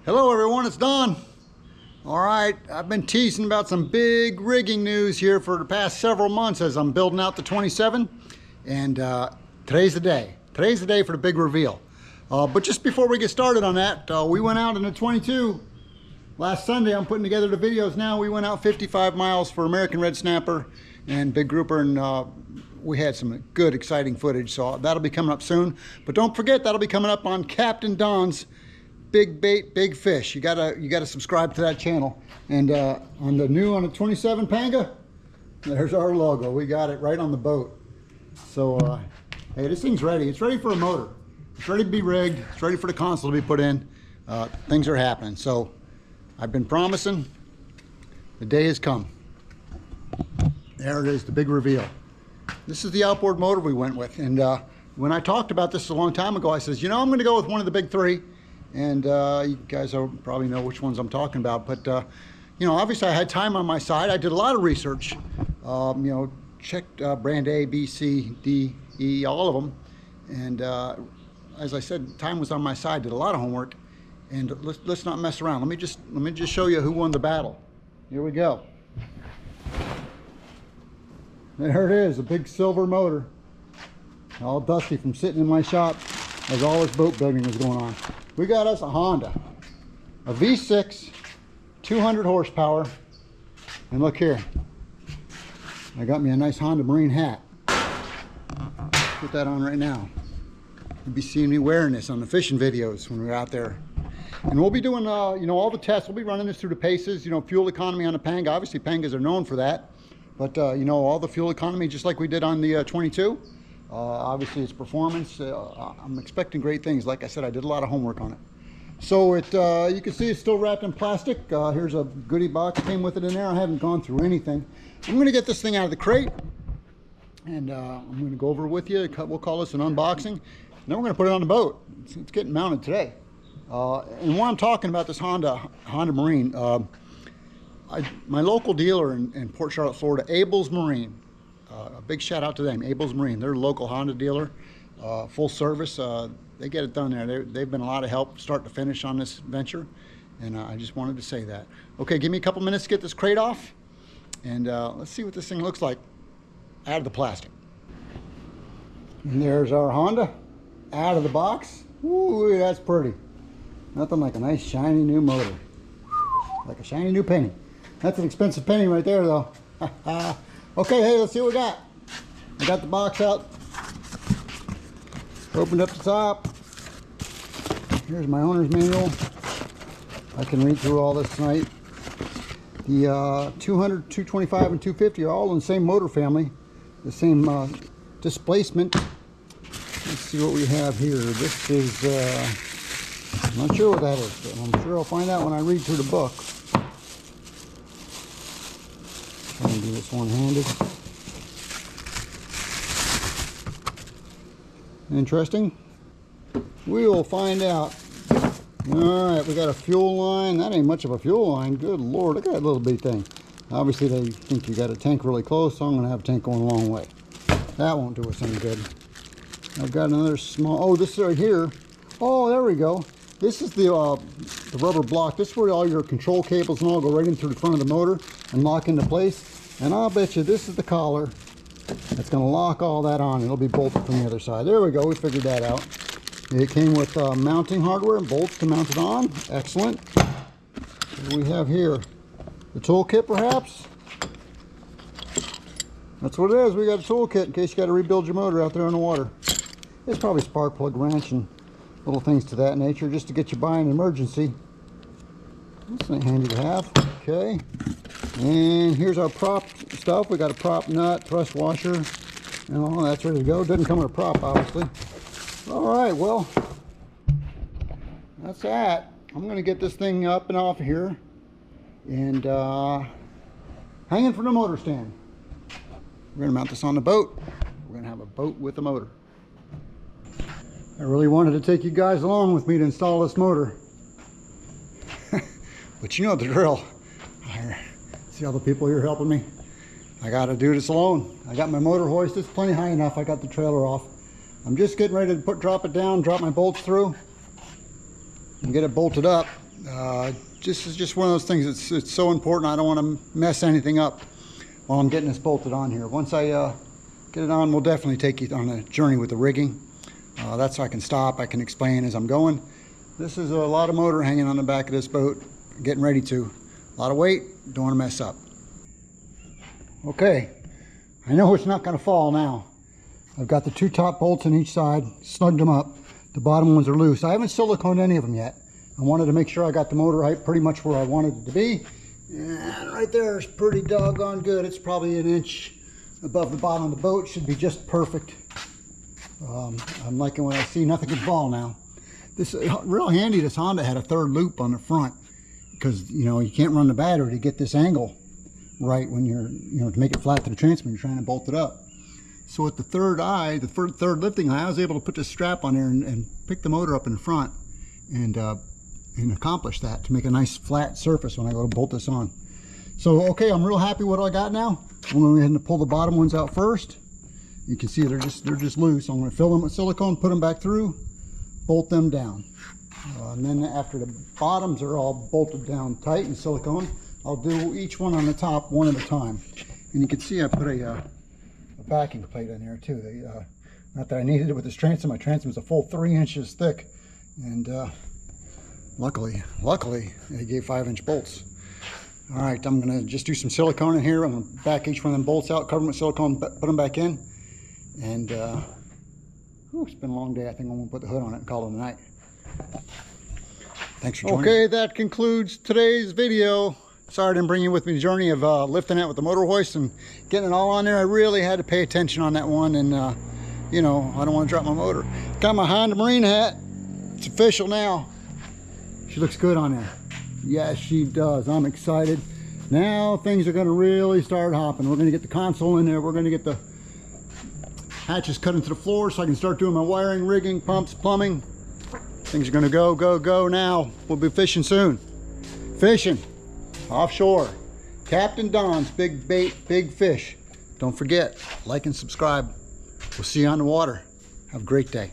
Hello everyone, it's Don. All right, I've been teasing about some big rigging news here for the past several months as I'm building out the 27, and today's the day. Today's the day for the big reveal. But just before we get started on that, we went out in the 22 last Sunday. I'm putting together the videos now. We went out 55 miles for American red snapper and big grouper, and we had some good, exciting footage, so that'll be coming up soon. But don't forget, that'll be coming up on Captain Don's Big Bait, Big Fish. You gotta subscribe to that channel. And on the 27 Panga, there's our logo. We got it right on the boat. So hey, this thing's ready. It's ready for a motor. It's ready to be rigged. It's ready for the console to be put in. Things are happening. So I've been promising. The day has come. There it is, the big reveal. This is the outboard motor we went with. And when I talked about this a long time ago, I says, you know, I'm going to go with one of the big three. And you guys probably know which ones I'm talking about. But, you know, obviously I had time on my side. I did a lot of research. You know, checked brand A, B, C, D, E, all of them. And as I said, time was on my side. Did a lot of homework. And let's not mess around. Let me just show you who won the battle. Here we go. There it is, a big silver motor. All dusty from sitting in my shop as all this boat building was going on. We got us a Honda, a V6, 200 horsepower, and look here, I got me a nice Honda Marine hat. Put that on right now. You'll be seeing me wearing this on the fishing videos when we're out there. And we'll be doing, you know, all the tests. We'll be running this through the paces, you know, fuel economy on the Panga. Obviously, Pangas are known for that. But, you know, all the fuel economy, just like we did on the 22. Obviously, it's performance. I'm expecting great things. Like I said, I did a lot of homework on it. So you can see it's still wrapped in plastic. Here's a goodie box. Came with it in there. I haven't gone through anything. I'm going to get this thing out of the crate. And I'm going to go over it with you. We'll call this an unboxing. And then we're going to put it on the boat. It's getting mounted today. And while I'm talking about this Honda Marine, my local dealer in Port Charlotte, Florida, Abel's Marine, a big shout out to them, Abel's Marine. They're a local Honda dealer, full service. They get it done there. They've been a lot of help start to finish on this venture, and I just wanted to say that. Okay, give me a couple minutes to get this crate off, and let's see what this thing looks like out of the plastic. And there's our Honda out of the box. Ooh, that's pretty. Nothing like a nice shiny new motor. Like a shiny new penny. That's an expensive penny right there though. Okay, hey, let's see what we got. I got the box out. Opened up the top. Here's my owner's manual. I can read through all this tonight. The 200, 225, and 250 are all in the same motor family. The same displacement. Let's see what we have here. This is, I'm not sure what that is, but I'm sure I'll find out when I read through the book. Try and do this one-handed. Interesting. We will find out. All right, we got a fuel line. That ain't much of a fuel line. Good Lord, look at that little bitty thing. Obviously, they think you got a tank really close, so I'm going to have a tank going a long way. That won't do us any good. I've got another small. Oh, this right here. Oh, there we go. This is the rubber block. This is where all your control cables and all go right into the front of the motor and lock into place. And I'll bet you this is the collar that's going to lock all that on. It'll be bolted from the other side. There we go. We figured that out. It came with mounting hardware and bolts to mount it on. Excellent. What do we have here? The toolkit, perhaps? That's what it is. We got a toolkit in case you got to rebuild your motor out there in the water. It's probably spark plug wrench and little things to that nature, just to get you by an emergency. This ain't handy to have. Okay. And here's our prop stuff. We got a prop nut, thrust washer, and all that's ready to go. Doesn't come with a prop, obviously. All right, well, that's that. I'm going to get this thing up and off here and hanging from the motor stand. We're going to mount this on the boat. We're going to have a boat with a motor. I really wanted to take you guys along with me to install this motor. But you know the drill. See all the people here helping me? I got to do this alone. I got my motor hoist. It's plenty high enough. I got the trailer off. I'm just getting ready to drop it down, drop my bolts through, and get it bolted up. This is just one of those things. It's so important. I don't want to mess anything up while I'm getting this bolted on here. Once I get it on, we'll definitely take you on a journey with the rigging. That's so I can stop. I can explain as I'm going. This is a lot of motor hanging on the back of this boat. Getting ready to. A lot of weight. Don't want to mess up. Okay. I know it's not going to fall now. I've got the 2 top bolts on each side. Snugged them up. The bottom ones are loose. I haven't siliconed any of them yet. I wanted to make sure I got the motor height pretty much where I wanted it to be. And right there is pretty doggone good. It's probably 1 inch above the bottom of the boat. Should be just perfect. I'm liking what I see. Nothing can fall now. This is real handy. This Honda had a 3rd loop on the front because you can't run the battery to get this angle right when you're to make it flat to the transmitter. You're trying to bolt it up. So with the 3rd eye, the 3rd lifting eye, I was able to put this strap on there and pick the motor up in the front and accomplish that to make a nice flat surface when I go to bolt this on. So okay, I'm real happy with what I got now. I'm going to go ahead and pull the bottom ones out first. You can see they're just loose. I'm going to fill them with silicone, put them back through, bolt them down. And then after the bottoms are all bolted down tight in silicone, I'll do each one on the top one at a time. And you can see I put a backing plate in there too. Not that I needed it with this transom. My transom is a full 3 inches thick, and luckily they gave 5-inch bolts. All right, I'm gonna just do some silicone in here. I'm gonna back each one of them bolts out, cover them with silicone, put them back in, and it's been a long day. I think I'm gonna put the hood on it and call it a night. Thanks for joining. Okay, that concludes today's video. Sorry I didn't bring you with me the journey of lifting it with the motor hoist and getting it all on there. I really had to pay attention on that one, and I don't want to drop my motor. Got my Honda Marine hat. It's official now. She looks good on there. Yes, she does. I'm excited. Now things are going to really start hopping. We're going to get the console in there. We're going to get the hatches cut into the floor so I can start doing my wiring, rigging, pumps, plumbing. Things are going to go now. We'll be fishing soon. Fishing. Offshore. Captain Don's Big Bait, Big Fish. Don't forget, like and subscribe. We'll see you on the water. Have a great day.